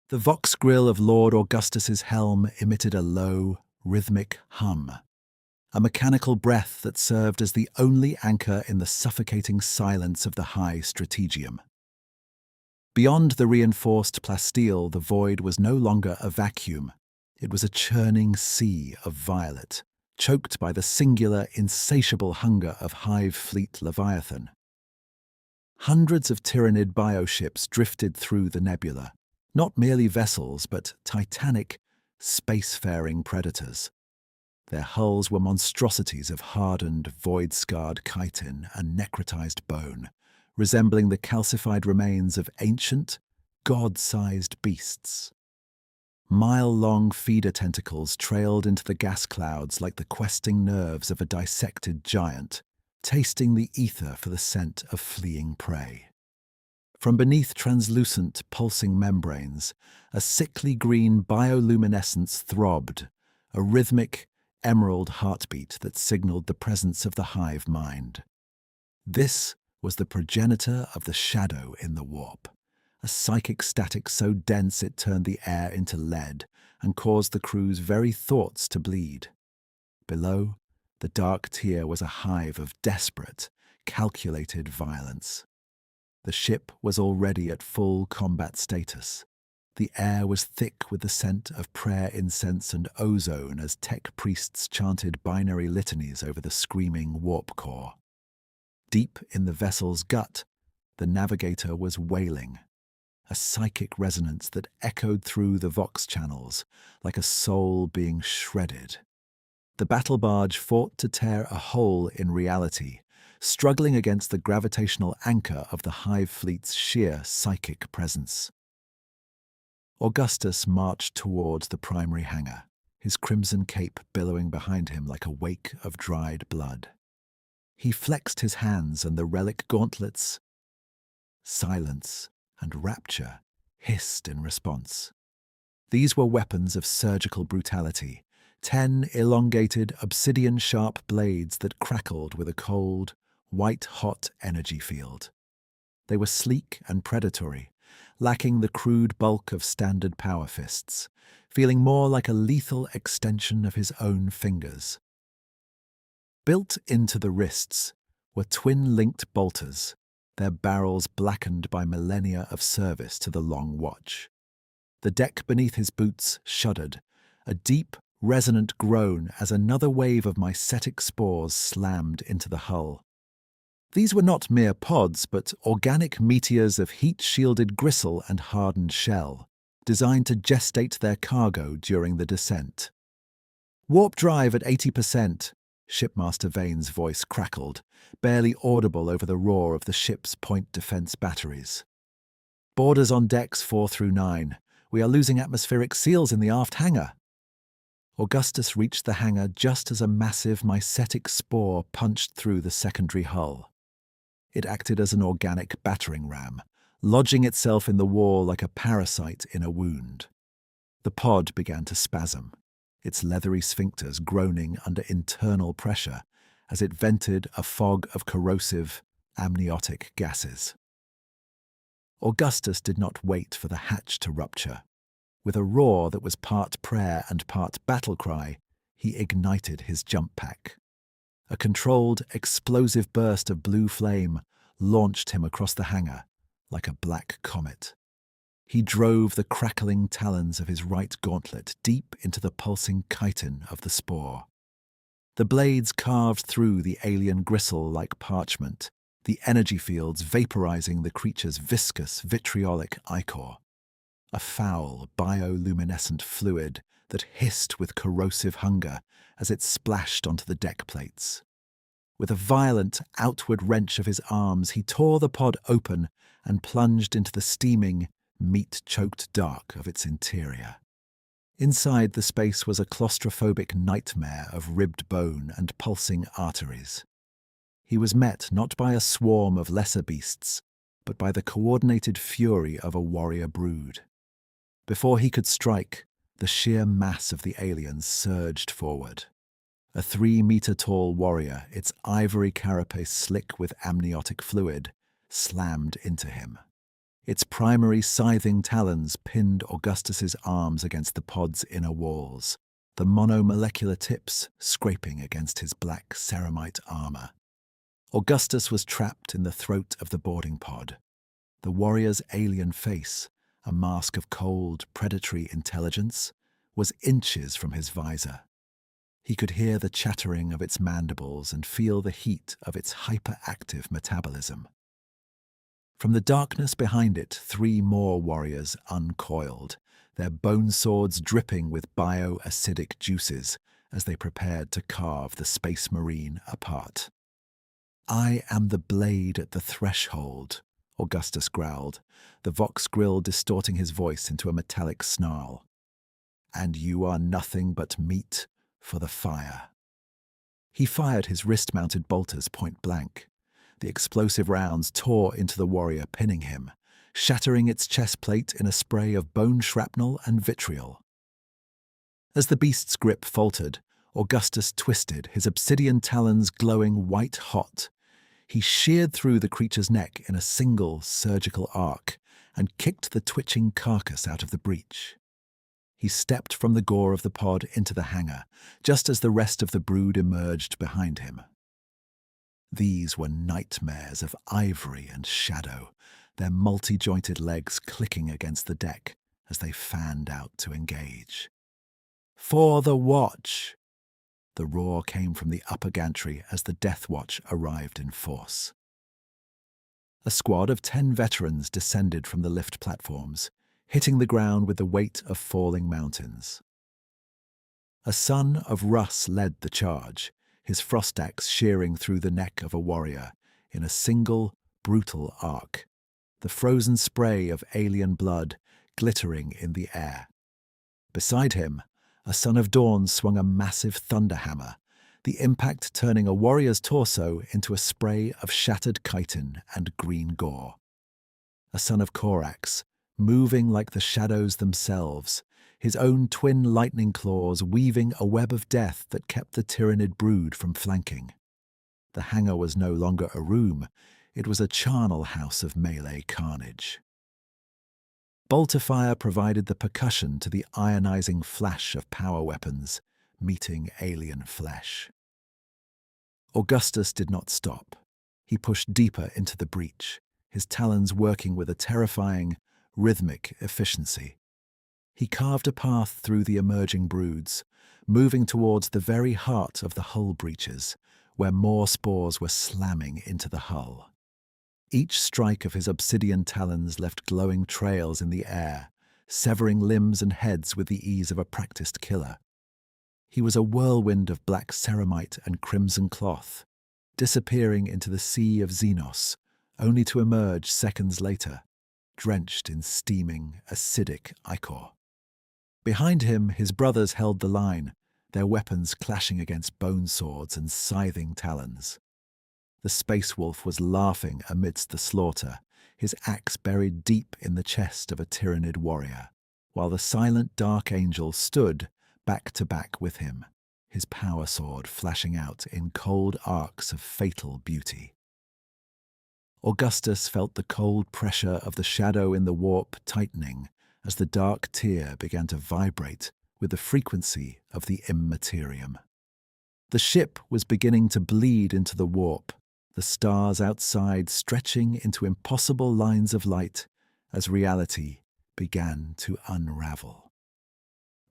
The vox grill of Lord Augustus's helm emitted a low, rhythmic hum, a mechanical breath that served as the only anchor in the suffocating silence of the high strategium. Beyond the reinforced plasteel, the void was no longer a vacuum. It was a churning sea of violet, choked by the singular, insatiable hunger of Hive Fleet Leviathan. Hundreds of Tyrannid bioships drifted through the nebula, not merely vessels, but titanic, spacefaring predators. Their hulls were monstrosities of hardened, void-scarred chitin and necrotized bone, resembling the calcified remains of ancient, god-sized beasts. Mile-long feeder tentacles trailed into the gas clouds like the questing nerves of a dissected giant, tasting the ether for the scent of fleeing prey. From beneath translucent, pulsing membranes, a sickly green bioluminescence throbbed, a rhythmic, emerald heartbeat that signaled the presence of the hive mind. This was the progenitor of the shadow in the warp, a psychic static so dense it turned the air into lead and caused the crew's very thoughts to bleed. Below, the dark tier was a hive of desperate, calculated violence. The ship was already at full combat status. The air was thick with the scent of prayer incense and ozone as tech priests chanted binary litanies over the screaming warp core. Deep in the vessel's gut, the navigator was wailing, a psychic resonance that echoed through the vox channels like a soul being shredded. The battle barge fought to tear a hole in reality, struggling against the gravitational anchor of the Hive Fleet's sheer psychic presence. Augustus marched towards the primary hangar, his crimson cape billowing behind him like a wake of dried blood. He flexed his hands and the relic gauntlets. Silence and rapture hissed in response. These were weapons of surgical brutality, 10 elongated, obsidian-sharp blades that crackled with a cold, white-hot energy field. They were sleek and predatory, lacking the crude bulk of standard power fists, feeling more like a lethal extension of his own fingers. Built into the wrists were twin-linked bolters, their barrels blackened by millennia of service to the Long Watch. The deck beneath his boots shuddered, a deep, resonant groan as another wave of mycetic spores slammed into the hull. These were not mere pods, but organic meteors of heat-shielded gristle and hardened shell, designed to gestate their cargo during the descent. "Warp drive at 80%, Shipmaster Vane's voice crackled, barely audible over the roar of the ship's point defense batteries. "Boarders on decks 4 through 9. We are losing atmospheric seals in the aft hangar." Augustus reached the hangar just as a massive mycetic spore punched through the secondary hull. It acted as an organic battering ram, lodging itself in the wall like a parasite in a wound. The pod began to spasm, its leathery sphincters groaning under internal pressure as it vented a fog of corrosive, amniotic gases. Augustus did not wait for the hatch to rupture. With a roar that was part prayer and part battle cry, he ignited his jump pack. A controlled, explosive burst of blue flame launched him across the hangar like a black comet. He drove the crackling talons of his right gauntlet deep into the pulsing chitin of the spore. The blades carved through the alien gristle like parchment, the energy fields vaporizing the creature's viscous, vitriolic ichor. A foul, bioluminescent fluid that hissed with corrosive hunger as it splashed onto the deck plates. With a violent, outward wrench of his arms, he tore the pod open and plunged into the steaming, meat-choked dark of its interior. Inside the space was a claustrophobic nightmare of ribbed bone and pulsing arteries. He was met not by a swarm of lesser beasts, but by the coordinated fury of a warrior brood. Before he could strike, the sheer mass of the aliens surged forward. A 3-meter-tall warrior, its ivory carapace slick with amniotic fluid, slammed into him. Its primary scything talons pinned Augustus's arms against the pod's inner walls, the monomolecular tips scraping against his black ceramite armor. Augustus was trapped in the throat of the boarding pod. The warrior's alien face, a mask of cold, predatory intelligence, was inches from his visor. He could hear the chattering of its mandibles and feel the heat of its hyperactive metabolism. From the darkness behind it, 3 more warriors uncoiled, their bone swords dripping with bio-acidic juices as they prepared to carve the space marine apart. "I am the blade at the threshold," Augustus growled, the vox grill distorting his voice into a metallic snarl. "And you are nothing but meat for the fire." He fired his wrist-mounted bolters point blank. The explosive rounds tore into the warrior, pinning him, shattering its chest plate in a spray of bone shrapnel and vitriol. As the beast's grip faltered, Augustus twisted, his obsidian talons glowing white-hot. He sheared through the creature's neck in a single surgical arc and kicked the twitching carcass out of the breach. He stepped from the gore of the pod into the hangar, just as the rest of the brood emerged behind him. These were nightmares of ivory and shadow, their multi-jointed legs clicking against the deck as they fanned out to engage. "For the watch!" The roar came from the upper gantry as the Death Watch arrived in force. A squad of 10 veterans descended from the lift platforms, hitting the ground with the weight of falling mountains. A son of Russ led the charge, his frost axe shearing through the neck of a warrior in a single, brutal arc, the frozen spray of alien blood glittering in the air. Beside him, a son of Dawn swung a massive thunderhammer, the impact turning a warrior's torso into a spray of shattered chitin and green gore. A son of Korax, moving like the shadows themselves, his own twin lightning claws weaving a web of death that kept the tyrannid brood from flanking. The hangar was no longer a room, it was a charnel house of melee carnage. Bolter-fire provided the percussion to the ionizing flash of power weapons meeting alien flesh. Augustus did not stop. He pushed deeper into the breach, his talons working with a terrifying, rhythmic efficiency. He carved a path through the emerging broods, moving towards the very heart of the hull breaches, where more spores were slamming into the hull. Each strike of his obsidian talons left glowing trails in the air, severing limbs and heads with the ease of a practiced killer. He was a whirlwind of black ceramite and crimson cloth, disappearing into the sea of Xenos, only to emerge seconds later, drenched in steaming, acidic ichor. Behind him, his brothers held the line, their weapons clashing against bone swords and scything talons. The space wolf was laughing amidst the slaughter, his axe buried deep in the chest of a tyrannid warrior, while the silent dark angel stood back to back with him, his power sword flashing out in cold arcs of fatal beauty. Augustus felt the cold pressure of the shadow in the warp tightening as the dark tear began to vibrate with the frequency of the immaterium. The ship was beginning to bleed into the warp, the stars outside stretching into impossible lines of light as reality began to unravel.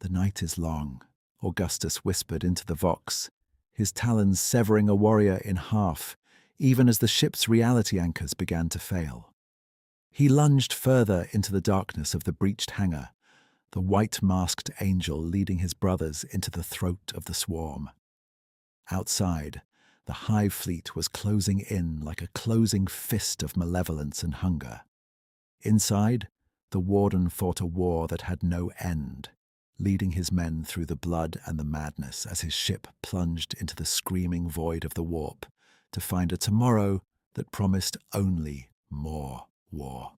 "The night is long," Augustus whispered into the vox, his talons severing a warrior in half, even as the ship's reality anchors began to fail. He lunged further into the darkness of the breached hangar, the white-masked angel leading his brothers into the throat of the swarm. Outside, the hive fleet was closing in like a closing fist of malevolence and hunger. Inside, the warden fought a war that had no end, leading his men through the blood and the madness as his ship plunged into the screaming void of the warp to find a tomorrow that promised only more war.